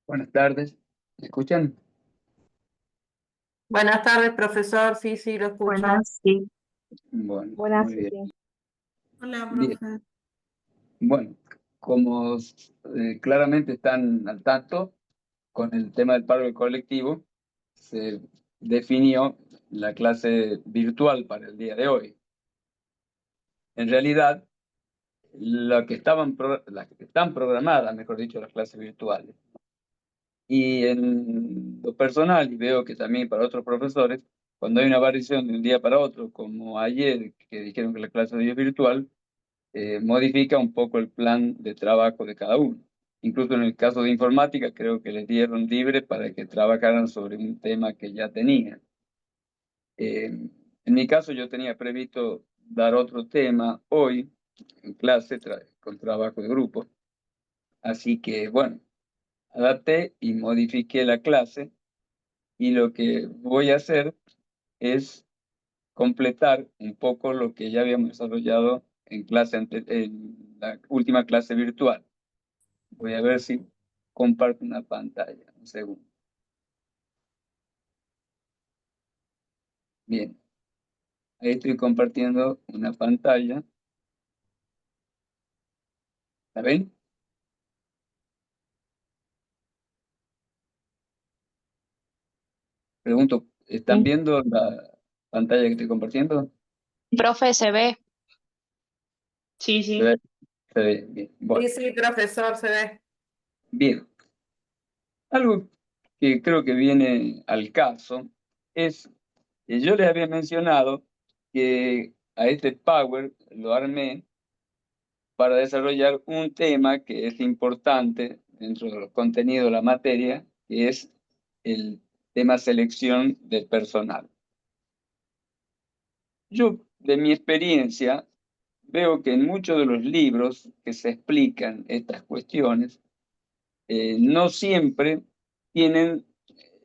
Buenas tardes. ¿Me escuchan? Buenas tardes, profesor. Sí, sí, lo escucho. Buenas, sí. Bueno, Buenas, muy sí, bien. sí. Hola, Bien. profe. Bueno, como claramente están al tanto con el tema del paro colectivo, se definió la clase virtual para el día de hoy. En realidad, las que están programadas, mejor dicho, las clases virtuales. Y en lo personal, y veo que también para otros profesores, cuando hay una variación de un día para otro, como ayer que dijeron que la clase de hoy es virtual, modifica un poco el plan de trabajo de cada uno. Incluso en el caso de informática, creo que les dieron libre para que trabajaran sobre un tema que ya tenían. En mi caso, yo tenía previsto dar otro tema hoy en clase con trabajo de grupo. Así que, bueno, adapté y modifiqué la clase y lo que voy a hacer es completar un poco lo que ya habíamos desarrollado en la última clase virtual. Voy a ver si comparto una pantalla. Un segundo. Bien, ahí estoy compartiendo una pantalla. ¿La ven? Pregunto, ¿están Sí. viendo la pantalla que estoy compartiendo? Profe, se ve. Sí, ¿Se sí. ve? Se ve bien. Sí, Bueno, sí, profesor, se ve. bien. Algo que creo que viene al caso es que yo les había mencionado que a este Power lo armé para desarrollar un tema que es importante dentro de los contenidos de la materia, que es el tema selección del personal. Yo, de mi experiencia, veo que en muchos de los libros que se explican estas cuestiones, no siempre tienen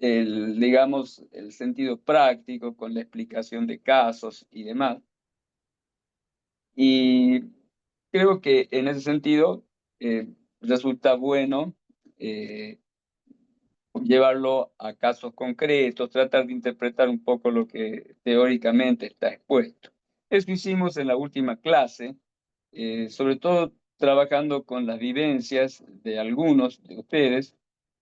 digamos, el sentido práctico con la explicación de casos y demás. Y creo que en ese sentido resulta bueno eh, llevarlo a casos concretos, tratar de interpretar un poco lo que teóricamente está expuesto. Eso hicimos en la última clase, sobre todo trabajando con las vivencias de algunos de ustedes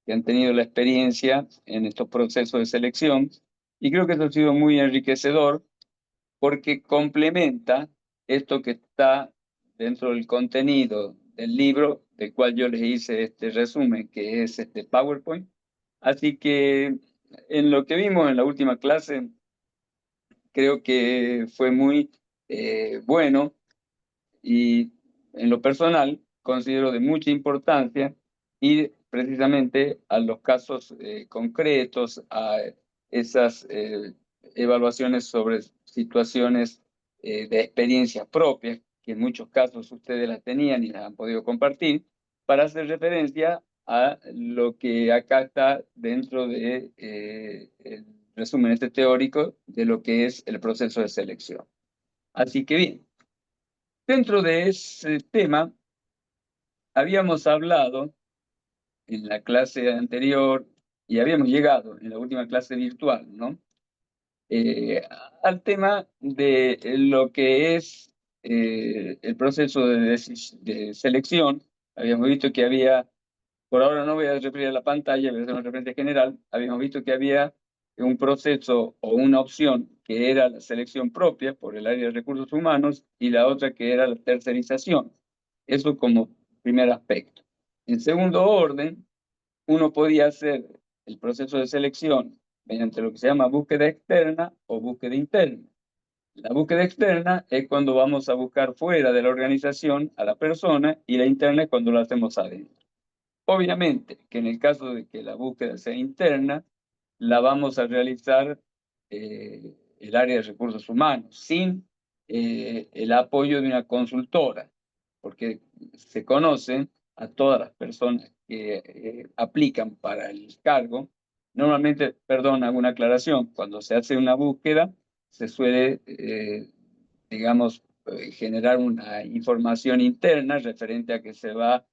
que han tenido la experiencia en estos procesos de selección, y creo que eso ha sido muy enriquecedor porque complementa esto que está dentro del contenido del libro, del cual yo les hice este resumen, que es este PowerPoint. Así que en lo que vimos en la última clase, creo que fue muy bueno y en lo personal considero de mucha importancia ir precisamente a los casos concretos, a esas evaluaciones sobre situaciones de experiencias propias, que en muchos casos ustedes las tenían y las han podido compartir, para hacer referencia a lo que acá está dentro de el resumen este teórico de lo que es el proceso de selección. Así que bien, dentro de ese tema, habíamos hablado en la clase anterior y habíamos llegado en la última clase virtual, ¿no? Eh, Al tema de lo que es el proceso de selección. Habíamos visto que había, por ahora no voy a referir a la pantalla, voy a hacer una referencia general. Habíamos visto que había un proceso o una opción que era la selección propia por el área de recursos humanos y la otra que era la tercerización. Eso como primer aspecto. En segundo orden, uno podía hacer el proceso de selección mediante lo que se llama búsqueda externa o búsqueda interna. La búsqueda externa es cuando vamos a buscar fuera de la organización a la persona, y la interna es cuando lo hacemos adentro. Obviamente que en el caso de que la búsqueda sea interna, la vamos a realizar el área de recursos humanos, sin el apoyo de una consultora, porque se conocen a todas las personas que aplican para el cargo. Normalmente, perdón, hago una aclaración, cuando se hace una búsqueda, se suele, digamos, generar una información interna referente a que se va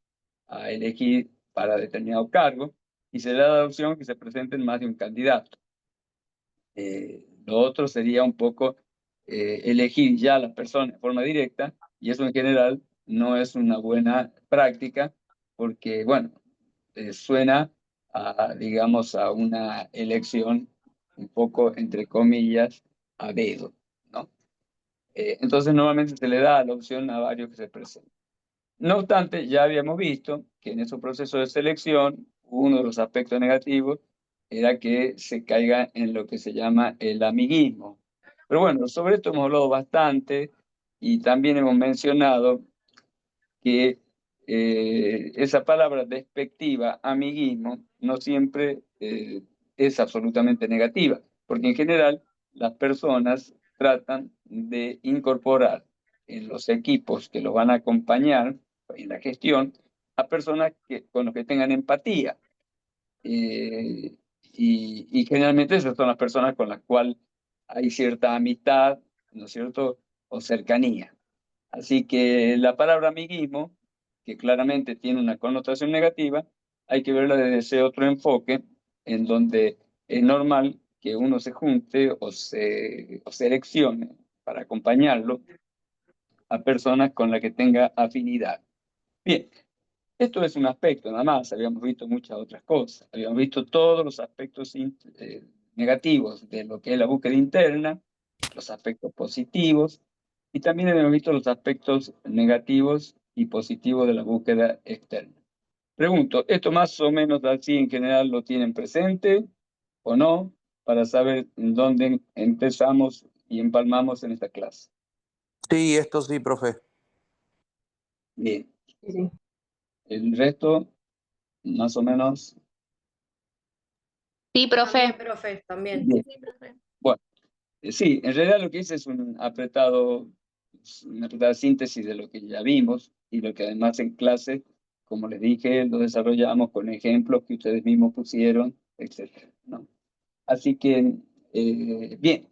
a elegir para determinado cargo, y se le da la opción que se presenten más de un candidato. Lo otro sería un poco elegir ya a las personas de forma directa, y eso en general no es una buena práctica porque, bueno, suena a, digamos, a una elección un poco, entre comillas, a dedo, ¿no? Entonces normalmente se le da la opción a varios que se presenten. No obstante, ya habíamos visto que en esos procesos de selección, uno de los aspectos negativos era que se caiga en lo que se llama el amiguismo. Pero bueno, sobre esto hemos hablado bastante y también hemos mencionado que esa palabra despectiva, amiguismo, no siempre es absolutamente negativa, porque en general las personas tratan de incorporar en los equipos que los van a acompañar en la gestión a personas con los que tengan empatía. Y generalmente esas son las personas con las cuales hay cierta amistad, ¿no es cierto?, o cercanía. Así que la palabra amiguismo, que claramente tiene una connotación negativa, hay que verla desde ese otro enfoque, en donde es normal que uno se junte o seleccione para acompañarlo a personas con las que tenga afinidad. Bien, esto es un aspecto nada más, habíamos visto muchas otras cosas, habíamos visto todos los aspectos negativos de lo que es la búsqueda interna, los aspectos positivos, y también habíamos visto los aspectos negativos y positivos de la búsqueda externa. Pregunto, ¿esto más o menos así en general lo tienen presente o no? Para saber en dónde empezamos y empalmamos en esta clase. Sí, esto sí, profe. Bien, Sí. el resto, más o menos. Sí, profe. Profe, también. Bien. Sí, profe. Bueno, sí, en realidad lo que hice es una apretada síntesis de lo que ya vimos y lo que además en clase, como les dije, lo desarrollamos con ejemplos que ustedes mismos pusieron, etc., ¿no? Así que, bien,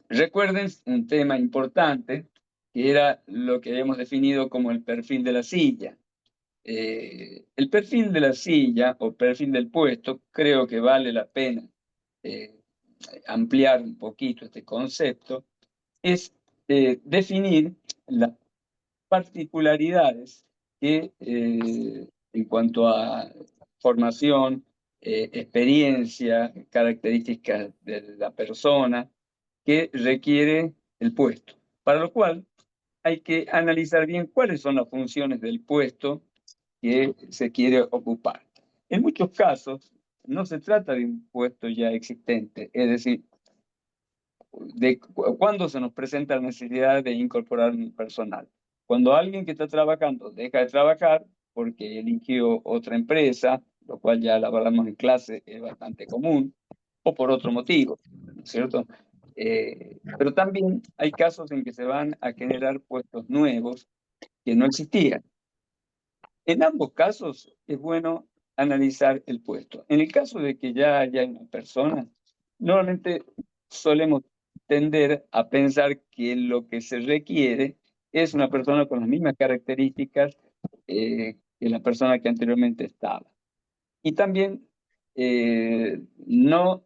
recuerden un tema importante que era lo que habíamos definido como el perfil de la silla. El perfil de la silla o perfil del puesto, creo que vale la pena ampliar un poquito este concepto, es definir las particularidades que en cuanto a formación, experiencia, características de la persona que requiere el puesto, para lo cual hay que analizar bien cuáles son las funciones del puesto que se quiere ocupar. En muchos casos, no se trata de un puesto ya existente, es decir, de cuándo se nos presenta la necesidad de incorporar un personal. Cuando alguien que está trabajando deja de trabajar porque eligió otra empresa, lo cual ya lo hablamos en clase, es bastante común, o por otro motivo, ¿no es cierto? Pero también hay casos en que se van a generar puestos nuevos que no existían. En ambos casos es bueno analizar el puesto. En el caso de que ya haya una persona, normalmente solemos tender a pensar que lo que se requiere es una persona con las mismas características que la persona que anteriormente estaba. Y también eh, no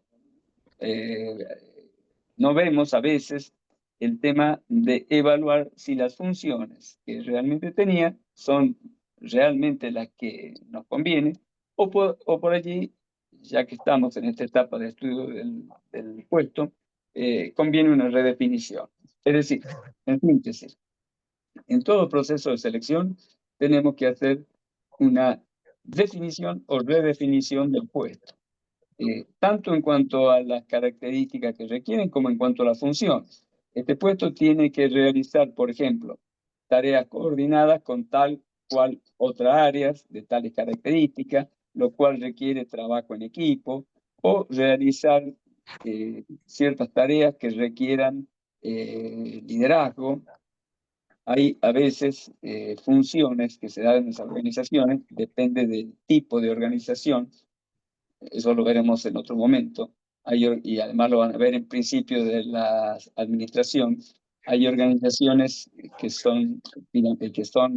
vemos a veces el tema de evaluar si las funciones que realmente tenía son realmente las que nos conviene, o por allí, ya que estamos en esta etapa de estudio del puesto, conviene una redefinición. Es decir, en síntesis, en todo proceso de selección tenemos que hacer una definición o redefinición del puesto. Tanto en cuanto a las características que requieren como en cuanto a las funciones. Este puesto tiene que realizar, por ejemplo, tareas coordinadas con tal cual otras áreas de tales características, lo cual requiere trabajo en equipo, o realizar ciertas tareas que requieran liderazgo. Hay a veces funciones que se dan en las organizaciones, depende del tipo de organización, eso lo veremos en otro momento, y además lo van a ver en principio de la administración. Hay organizaciones que son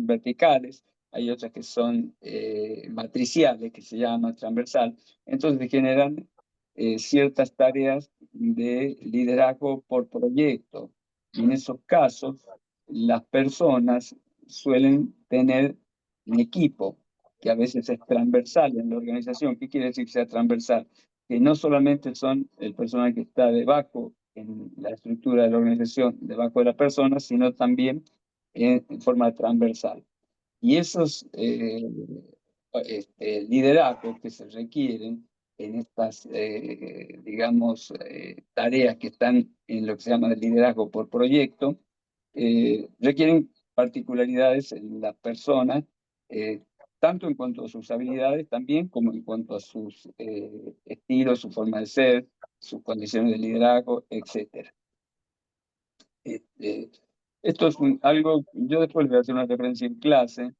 verticales, hay otras que son matriciales, que se llama transversal. Entonces se generan ciertas tareas de liderazgo por proyecto. Y en esos casos, las personas suelen tener un equipo que a veces es transversal en la organización. ¿Qué quiere decir que sea transversal? Que no solamente son el personal que está debajo en la estructura de la organización, debajo de la persona, sino también en forma transversal. Y esos liderazgos que se requieren en estas, digamos, tareas que están en lo que se llama el liderazgo por proyecto, requieren particularidades en las personas, tanto en cuanto a sus habilidades también, como en cuanto a sus estilos, su forma de ser, sus condiciones de liderazgo, etc. Esto es algo, yo después les voy a hacer una referencia en clase,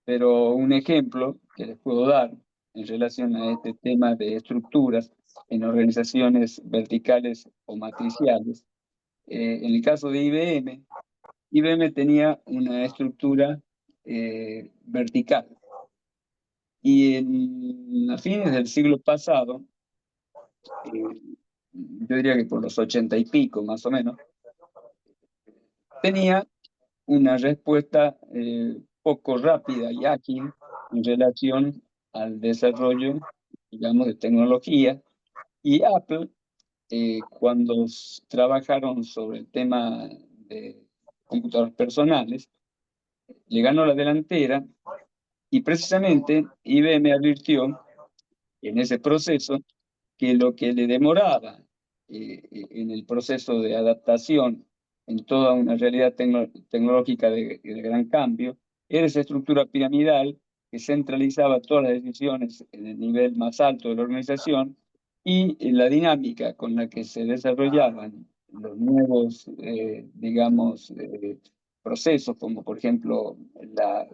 pero un ejemplo que les puedo dar en relación a este tema de estructuras en organizaciones verticales o matriciales. En el caso de IBM, IBM tenía una estructura vertical. Y a fines del siglo pasado, yo diría que por los 80 y pico más o menos, tenía una respuesta poco rápida y ágil en relación al desarrollo, digamos, de tecnología. Y Apple, cuando trabajaron sobre el tema de computadores personales, le ganó la delantera y precisamente IBM advirtió en ese proceso que lo que le demoraba en el proceso de adaptación en toda una realidad tecnológica de gran cambio era esa estructura piramidal que centralizaba todas las decisiones en el nivel más alto de la organización y la dinámica con la que se desarrollaban los nuevos, digamos, procesos, como por ejemplo la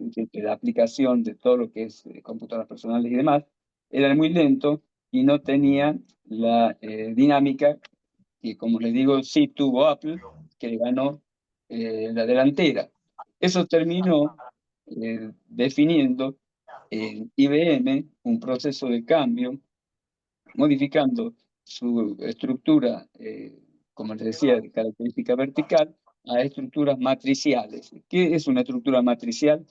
aplicación de todo lo que es computadoras personales y demás, era muy lento y no tenía la dinámica que, como les digo, sí tuvo Apple, que le ganó la delantera. Eso terminó definiendo en IBM un proceso de cambio, modificando su estructura, como les decía, de característica vertical, a estructuras matriciales. ¿Qué es una estructura matricial?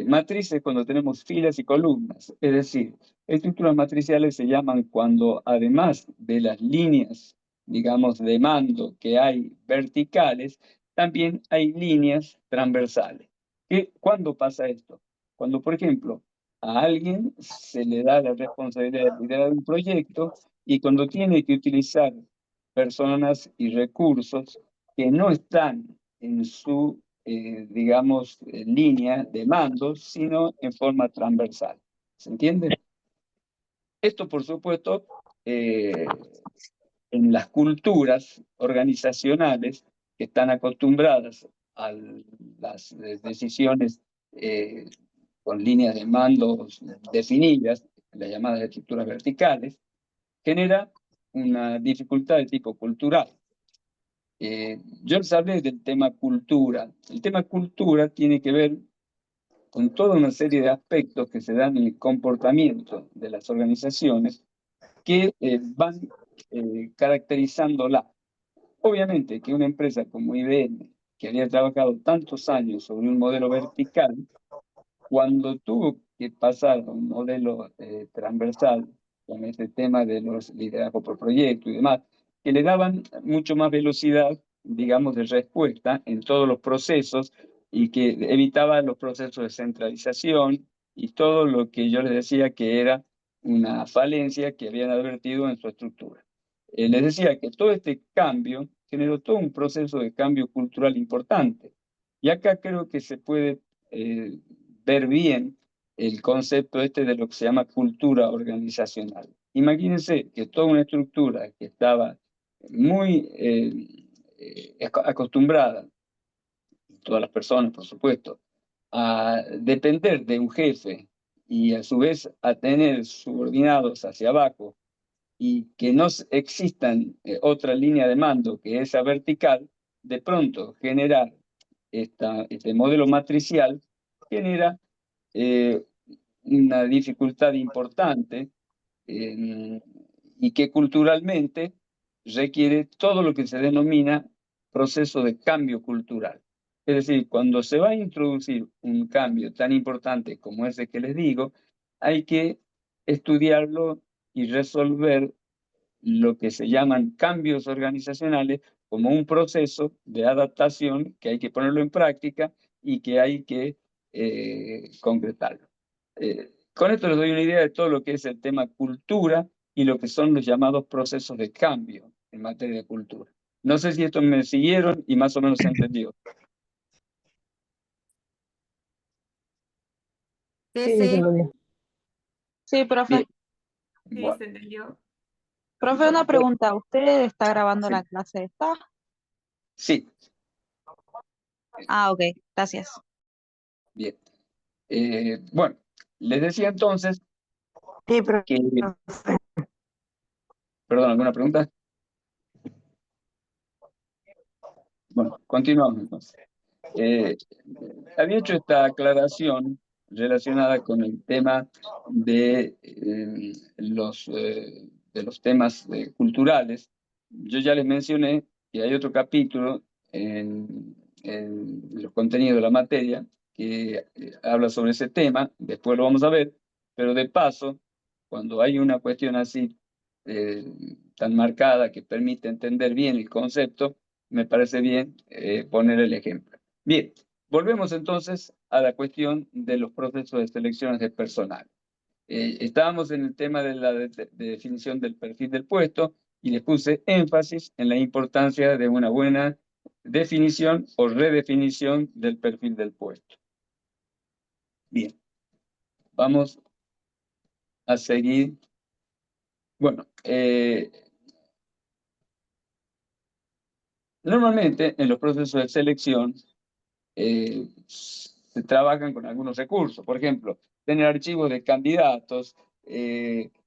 Matrices cuando tenemos filas y columnas, es decir, estructuras matriciales se llaman cuando además de las líneas, digamos, de mando que hay verticales, también hay líneas transversales. ¿Cuándo pasa esto? Cuando, por ejemplo, a alguien se le da la responsabilidad de liderar un proyecto y cuando tiene que utilizar personas y recursos que no están en su digamos, línea de mando, sino en forma transversal. ¿Se entiende? Esto, por supuesto, en las culturas organizacionales que están acostumbradas a las decisiones con líneas de mando definidas, las llamadas estructuras verticales, genera una dificultad de tipo cultural. Yo les hablé del tema cultura. El tema cultura tiene que ver con toda una serie de aspectos que se dan en el comportamiento de las organizaciones que van caracterizándola. Obviamente que una empresa como IBM, que había trabajado tantos años sobre un modelo vertical, cuando tuvo que pasar a un modelo transversal, con este tema de los liderazgos por proyecto y demás, que le daban mucho más velocidad, digamos, de respuesta en todos los procesos y que evitaba los procesos de centralización y todo lo que yo les decía que era una falencia que habían advertido en su estructura. Les decía que todo este cambio generó todo un proceso de cambio cultural importante. Y acá creo que se puede ver bien el concepto este de lo que se llama cultura organizacional. Imagínense que toda una estructura que estaba muy acostumbrada, todas las personas, por supuesto, a depender de un jefe y a su vez a tener subordinados hacia abajo y que no existan otra línea de mando que esa vertical, de pronto generar este modelo matricial genera una dificultad importante y que culturalmente requiere todo lo que se denomina proceso de cambio cultural. Es decir, cuando se va a introducir un cambio tan importante como ese que les digo, hay que estudiarlo y resolver lo que se llaman cambios organizacionales como un proceso de adaptación que hay que ponerlo en práctica y que hay que concretarlo. Con esto les doy una idea de todo lo que es el tema cultura y lo que son los llamados procesos de cambio en materia de cultura. No sé si esto me siguieron y más o menos se entendió. Sí, Sí, profe. Bien. sí, Bueno, se entendió. Profe, una bueno, pregunta. ¿Usted está grabando sí. la clase esta? Sí, Ah, ok. Gracias. bien. Bueno, les decía entonces Sí, que... Perdón, ¿alguna pregunta? Bueno, continuamos entonces. Eh, Había hecho esta aclaración relacionada con el tema de los temas culturales. Yo ya les mencioné que hay otro capítulo en los contenidos de la materia que habla sobre ese tema, después lo vamos a ver, pero de paso, cuando hay una cuestión así eh, tan marcada que permite entender bien el concepto, me parece bien poner el ejemplo. Bien, volvemos entonces a la cuestión de los procesos de selecciones de personal. Estábamos en el tema de la definición del perfil del puesto y le puse énfasis en la importancia de una buena definición o redefinición del perfil del puesto. Bien, vamos a seguir. Bueno, normalmente en los procesos de selección se trabajan con algunos recursos. Por ejemplo, tener archivos de candidatos.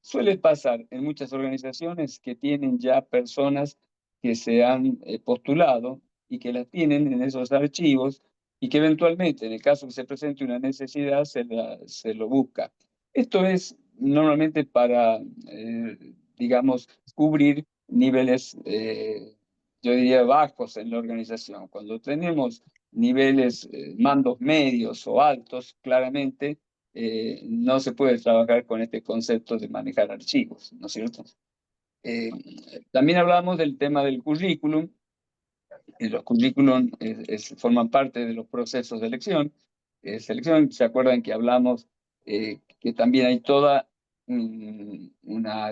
Suele pasar en muchas organizaciones que tienen ya personas que se han postulado y que las tienen en esos archivos y que eventualmente, en el caso que se presente una necesidad, se lo busca. Esto es normalmente para, digamos, cubrir niveles, yo diría, bajos en la organización. Cuando tenemos niveles, mandos medios o altos, claramente no se puede trabajar con este concepto de manejar archivos, ¿no es cierto? Eh, También hablamos del tema del currículum. Los currículum forman parte de los procesos de elección. Selección, ¿se acuerdan que hablamos que también hay toda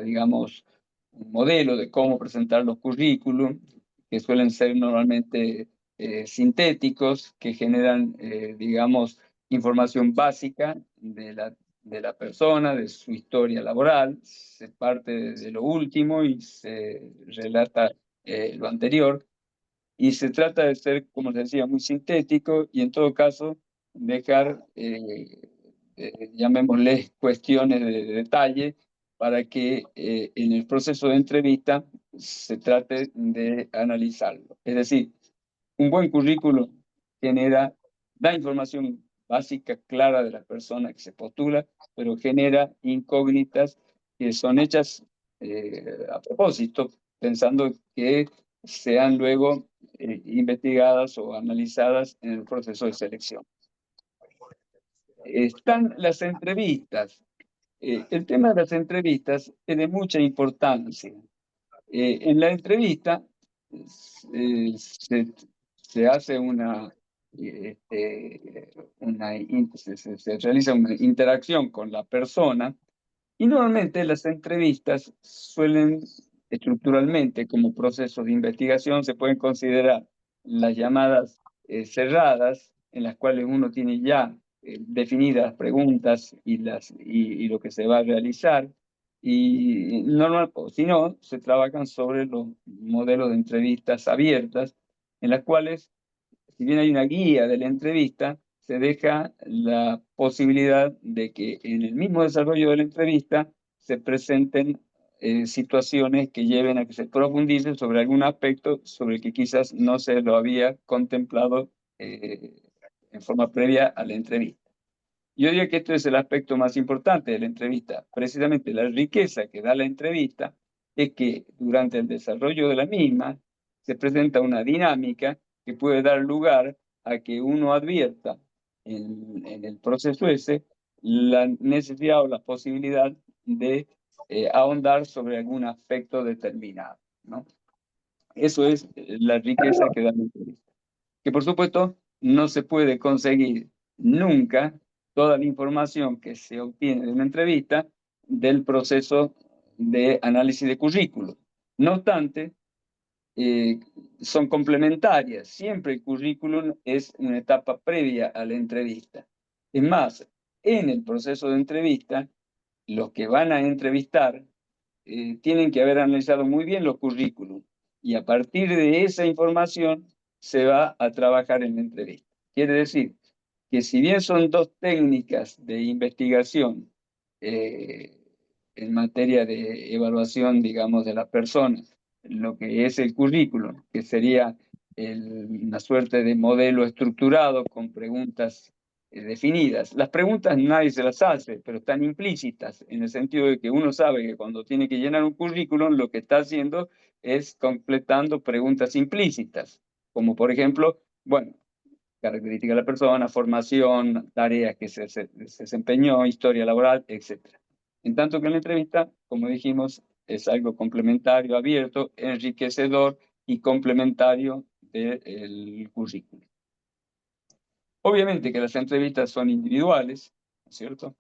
digamos, un modelo de cómo presentar los currículum, que suelen ser normalmente sintéticos, que generan, digamos, información básica de la persona, de su historia laboral, se parte de lo último y se relata lo anterior. Y se trata de ser, como les decía, muy sintético y en todo caso dejar, llamémosle, cuestiones de detalle para que en el proceso de entrevista se trate de analizarlo. Es decir, un buen currículo da información básica, clara de la persona que se postula, pero genera incógnitas que son hechas a propósito, pensando que sean luego investigadas o analizadas en el proceso de selección. Están las entrevistas. El tema de las entrevistas es de mucha importancia. En la entrevista se hace se realiza una interacción con la persona y normalmente las entrevistas suelen estructuralmente como proceso de investigación se pueden considerar las llamadas cerradas en las cuales uno tiene ya definidas preguntas y lo que se va a realizar y normal, o si no, se trabajan sobre los modelos de entrevistas abiertas, en las cuales, si bien hay una guía de la entrevista, se deja la posibilidad de que en el mismo desarrollo de la entrevista se presenten situaciones que lleven a que se profundice sobre algún aspecto sobre el que quizás no se lo había contemplado en forma previa a la entrevista. Yo diría que esto es el aspecto más importante de la entrevista. Precisamente la riqueza que da la entrevista es que durante el desarrollo de la misma se presenta una dinámica que puede dar lugar a que uno advierta en el proceso ese la necesidad o la posibilidad de ahondar sobre algún aspecto determinado, ¿no? Eso es la riqueza que da la entrevista. Que por supuesto no se puede conseguir nunca toda la información que se obtiene de una entrevista del proceso de análisis de currículo. No obstante, eh, son complementarias. Siempre el currículum es una etapa previa a la entrevista. Es más, en el proceso de entrevista, los que van a entrevistar tienen que haber analizado muy bien los currículums y a partir de esa información se va a trabajar en la entrevista. Quiere decir que si bien son dos técnicas de investigación eh, en materia de evaluación, digamos, de las personas, lo que es el currículum, que sería una suerte de modelo estructurado con preguntas definidas. Las preguntas nadie se las hace, pero están implícitas en el sentido de que uno sabe que cuando tiene que llenar un currículum, lo que está haciendo es completando preguntas implícitas, como por ejemplo, bueno, característica de la persona, formación, tareas que se desempeñó, historia laboral, etc. En tanto que en la entrevista, como dijimos, es algo complementario, abierto, enriquecedor y complementario del currículum. Obviamente que las entrevistas son individuales, ¿no es cierto?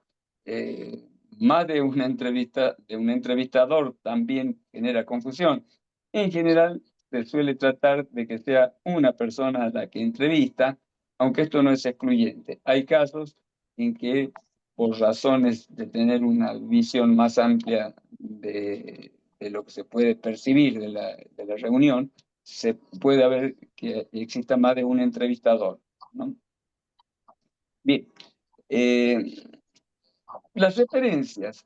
Más de una entrevista de un entrevistador también genera confusión. En general, se suele tratar de que sea una persona la que entrevista, aunque esto no es excluyente. Hay casos en que, por razones de tener una visión más amplia de lo que se puede percibir de la reunión, se puede haber que exista más de un entrevistador, ¿no? Bien, las referencias.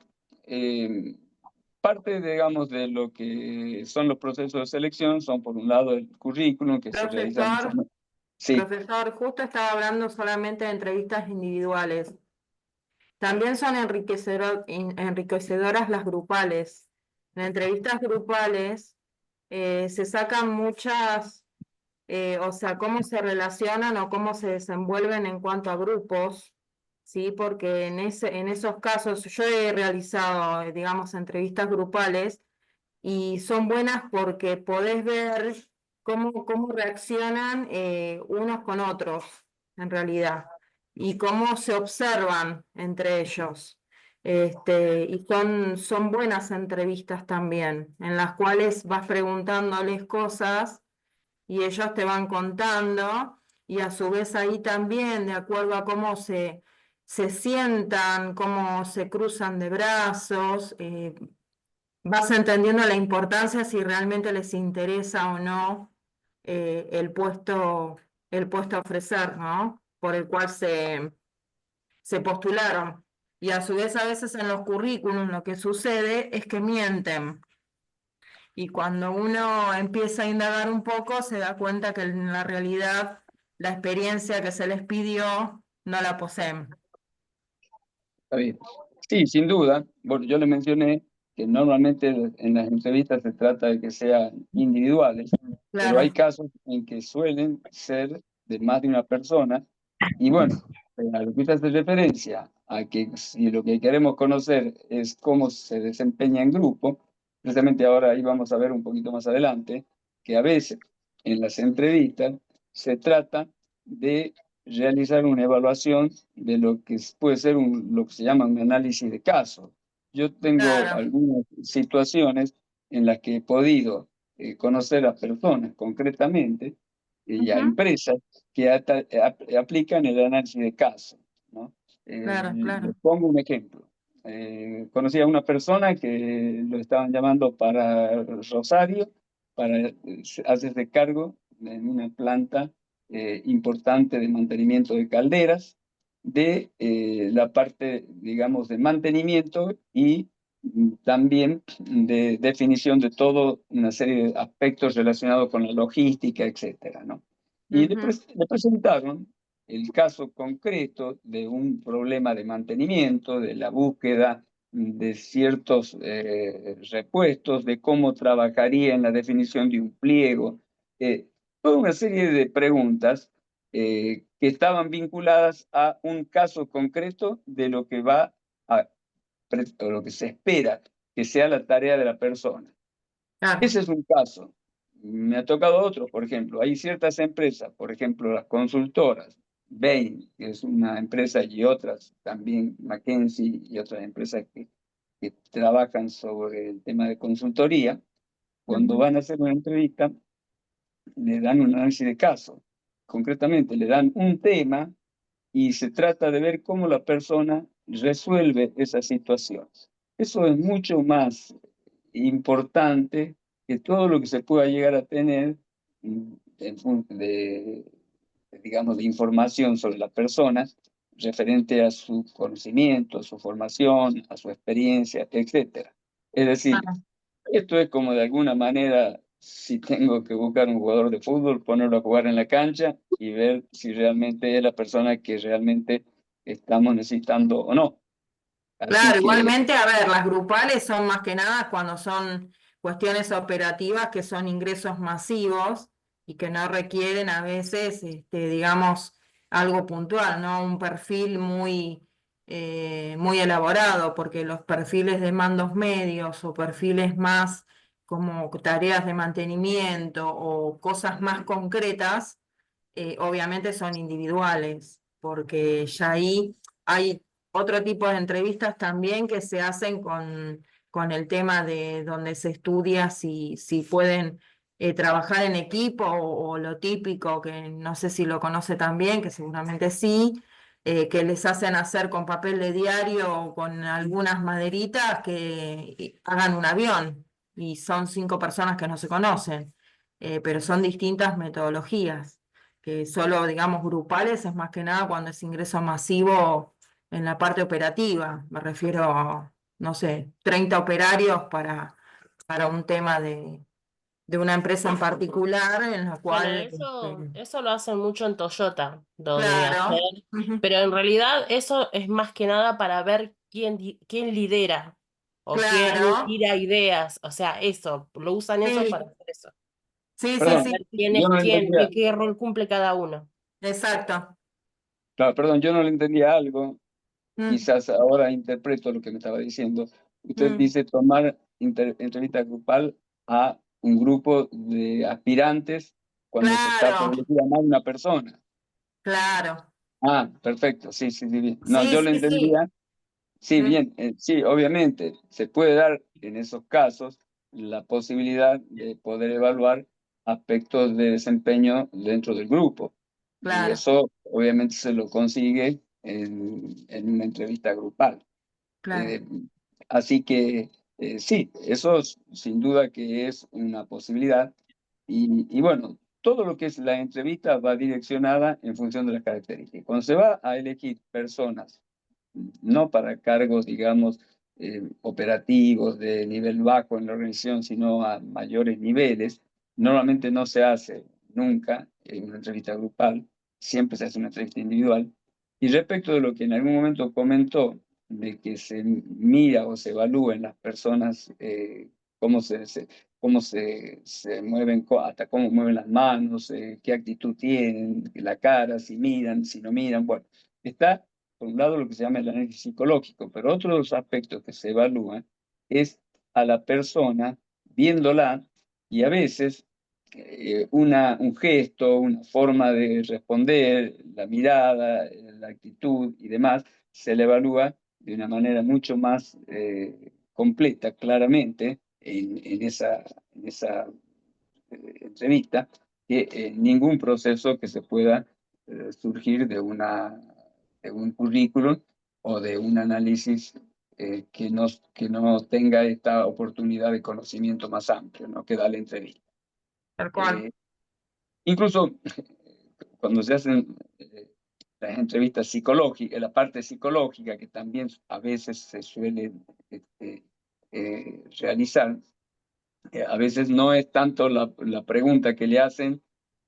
Parte, digamos, de lo que son los procesos de selección son, por un lado, el currículum que se realiza. Sí, Profesor, justo estaba hablando solamente de entrevistas individuales. También son enriquecedoras las grupales. En entrevistas grupales se sacan muchas, o sea, cómo se relacionan o cómo se desenvuelven en cuanto a grupos, ¿sí? Porque en esos casos yo he realizado, digamos, entrevistas grupales y son buenas porque podés ver cómo reaccionan unos con otros, en realidad, y cómo se observan entre ellos. Y son buenas entrevistas también, en las cuales vas preguntándoles cosas y ellos te van contando, y a su vez ahí también, de acuerdo a cómo se sientan, cómo se cruzan de brazos, vas entendiendo la importancia si realmente les interesa o no el puesto a ofrecer, ¿no? Por el cual se postularon. Y a su vez a veces en los currículums lo que sucede es que mienten. Y cuando uno empieza a indagar un poco, se da cuenta que en la realidad la experiencia que se les pidió no la poseen. está bien. Sí, sin duda. Bueno, yo le mencioné que normalmente en las entrevistas se trata de que sean individuales, pero hay Claro, casos en que suelen ser de más de una persona. Y bueno, a lo que usted hace referencia a que si lo que queremos conocer es cómo se desempeña en grupo, precisamente ahora ahí vamos a ver un poquito más adelante, que a veces en las entrevistas se trata de realizar una evaluación de lo que puede ser lo que se llama un análisis de caso. Yo tengo claro. algunas situaciones en las que he podido conocer a personas concretamente y a Ujú. empresas que aplican el análisis de caso, ¿no? Claro, Les claro. pongo un ejemplo. Conocí a una persona que lo estaban llamando para Rosario, para hacerse cargo en una planta importante de mantenimiento de calderas, de la parte, digamos, de mantenimiento y también de definición de toda una serie de aspectos relacionados con la logística, etcétera, ¿no? Y Ujú. le presentaron el caso concreto de un problema de mantenimiento, de la búsqueda de ciertos repuestos, de cómo trabajaría en la definición de un pliego, toda una serie de preguntas que estaban vinculadas a un caso concreto de lo que va a, o lo que se espera que sea la tarea de la persona. Claro. Ese es un caso. Me ha tocado otro, por ejemplo, hay ciertas empresas, por ejemplo, las consultoras, Bain, que es una empresa, y otras también, McKinsey y otras empresas que trabajan sobre el tema de consultoría. Cuando van a hacer una entrevista, le dan un análisis de caso. Concretamente, le dan un tema y se trata de ver cómo la persona resuelve esas situaciones. Eso es mucho más importante que todo lo que se pueda llegar a tener digamos, de información sobre la persona referente a su conocimiento, a su formación, a su experiencia, etc. Es decir, Claro. esto es como de alguna manera, si tengo que buscar un jugador de fútbol, ponerlo a jugar en la cancha y ver si realmente es la persona que realmente estamos necesitando o no. Así Claro, que, igualmente, a ver, las grupales son más que nada cuando son cuestiones operativas que son ingresos masivos y que no requieren a veces, digamos, algo puntual, ¿no? Un perfil muy elaborado, porque los perfiles de mandos medios o perfiles más como tareas de mantenimiento o cosas más concretas, obviamente son individuales, porque ya ahí hay otro tipo de entrevistas también que se hacen con el tema de donde se estudia si pueden trabajar en equipo o lo típico, que no sé si lo conoce también, que seguramente sí, que les hacen hacer con papel de diario o con algunas maderitas que hagan un avión y son 5 personas que no se conocen, pero son distintas metodologías, que solo, digamos, grupales es más que nada cuando es ingreso masivo en la parte operativa. Me refiero a, no sé, 30 operarios para un tema de una empresa en particular en la Bueno, cual... eso lo hacen mucho en Toyota, lo de Claro. hacer, Ujú. pero en realidad eso es más que nada para ver quién lidera o quién Claro. tira ideas, o sea, eso, lo usan eso Sí, para hacer eso, sí, sí, para perdón, sí, ver quién yo es no quién, entendía, qué rol cumple cada uno. exacto. claro, perdón, yo no le entendía algo, Mm, quizás ahora interpreto lo que me estaba diciendo. Usted mm. dice tomar entrevista grupal a un grupo de aspirantes cuando se está por Claro, elegir a más de una persona. claro. Ah, perfecto, sí, sí, sí, bien. No, Sí, yo le sí, sí. entendía. Sí, Mm, bien, sí, obviamente se puede dar en esos casos la posibilidad de poder evaluar aspectos de desempeño dentro del grupo. Y claro, eso obviamente se lo consigue en una entrevista grupal. claro. Eh, Así que sí, eso sin duda que es una posibilidad. Y bueno, todo lo que es la entrevista va direccionada en función de las características. Cuando se va a elegir personas, no para cargos, digamos, operativos de nivel bajo en la organización, sino a mayores niveles, normalmente no se hace nunca una entrevista grupal, siempre se hace una entrevista individual. Y respecto de lo que en algún momento comentó, de que se mira o se evalúa en las personas cómo se mueven, hasta cómo mueven las manos, qué actitud tienen, la cara, si miran, si no miran. Bueno, está por un lado lo que se llama el análisis psicológico, pero otro de los aspectos que se evalúan es a la persona viéndola y a veces un gesto, una forma de responder, la mirada, la actitud y demás, se le evalúa de una manera mucho más completa, claramente, en esa entrevista, que ningún proceso que se pueda surgir de un currículum o de un análisis que no tenga esta oportunidad de conocimiento más amplio, ¿no? Que da la entrevista. Tal cual. Eh, Incluso cuando se hacen las entrevistas psicológicas, la parte psicológica que también a veces se suele realizar, a veces no es tanto la pregunta que le hacen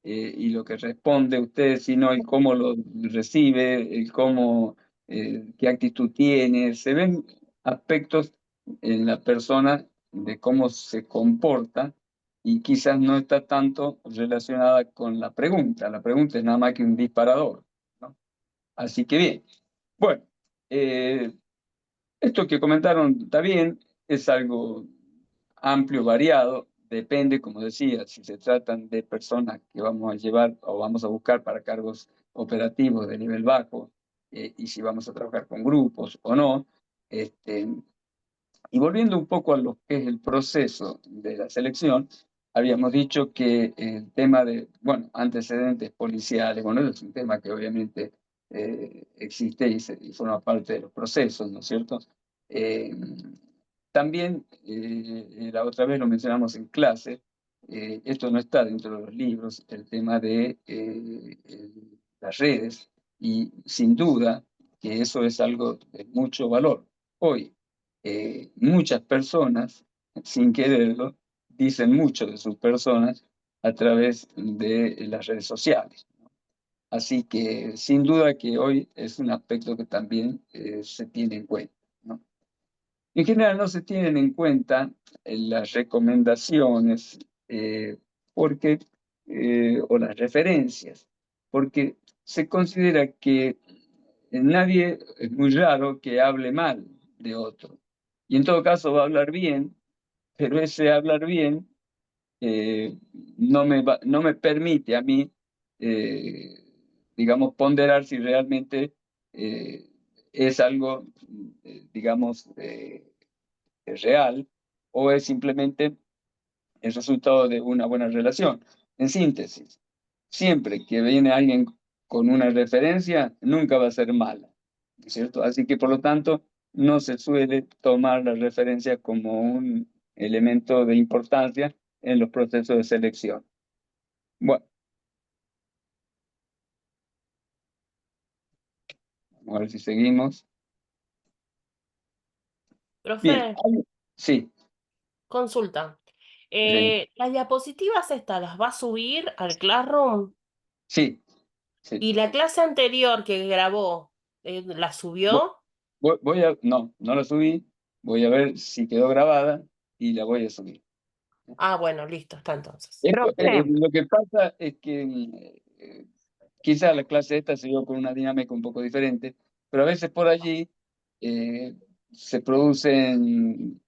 y lo que responde usted, sino el cómo lo recibe, el cómo, qué actitud tiene. Se ven aspectos en la persona de cómo se comporta y quizás no está tanto relacionada con la pregunta. La pregunta es nada más que un disparador, ¿no? Así que bien. Bueno, esto que comentaron está bien, es algo amplio, variado, depende, como decía, si se tratan de personas que vamos a llevar o vamos a buscar para cargos operativos de nivel bajo, y si vamos a trabajar con grupos o no. Y volviendo un poco a lo que es el proceso de la selección, habíamos dicho que el tema de, bueno, antecedentes policiales, bueno, es un tema que obviamente existe y forma parte de los procesos, ¿no es cierto? Eh, También, la otra vez lo mencionamos en clase, esto no está dentro de los libros, el tema de las redes, y sin duda que eso es algo de mucho valor. Hoy, muchas personas, sin quererlo, dicen mucho de sus personas a través de las redes sociales. Así que sin duda que hoy es un aspecto que también se tiene en cuenta, ¿no? En general no se tienen en cuenta las recomendaciones, porque, o las referencias, porque se considera que nadie, es muy raro que hable mal de otro. Y en todo caso va a hablar bien, pero ese hablar bien eh, no me permite a mí, eh, digamos, ponderar si realmente eh, es algo, digamos, real, o es simplemente el resultado de una buena relación. En síntesis, siempre que viene alguien con una referencia, nunca va a ser mala, ¿no es cierto? Así que, por lo tanto, no se suele tomar la referencia como un elemento de importancia en los procesos de selección. Bueno, vamos a ver si seguimos. Bien, Profe, sí, consulta. sí, Las diapositivas estas las va a subir al Classroom sí, sí. y la clase anterior que grabó, ¿la subió? No, no la subí, voy a ver si quedó grabada y la voy a subir. Ah, bueno, listo, está entonces. Lo que pasa es que quizá la clase esta se dio con una dinámica un poco diferente, pero a veces por allí se producen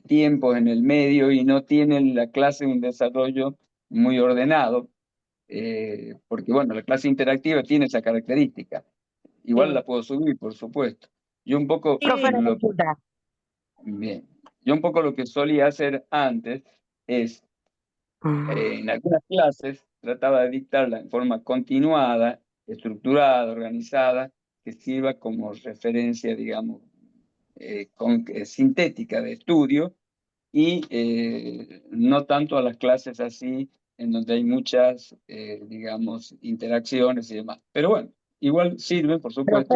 tiempos en el medio y no tiene la clase un desarrollo muy ordenado, porque bueno, la clase interactiva tiene esa característica. Igual Sí. la puedo subir, por supuesto. Yo un poco Sí, bien, yo un poco lo que solía hacer antes es en algunas clases trataba de dictarla en forma continuada, estructurada, organizada, que sirva como referencia, digamos, sintética de estudio, y no tanto a las clases así, en donde hay muchas, digamos, interacciones y demás. Pero bueno, igual sirven, por supuesto,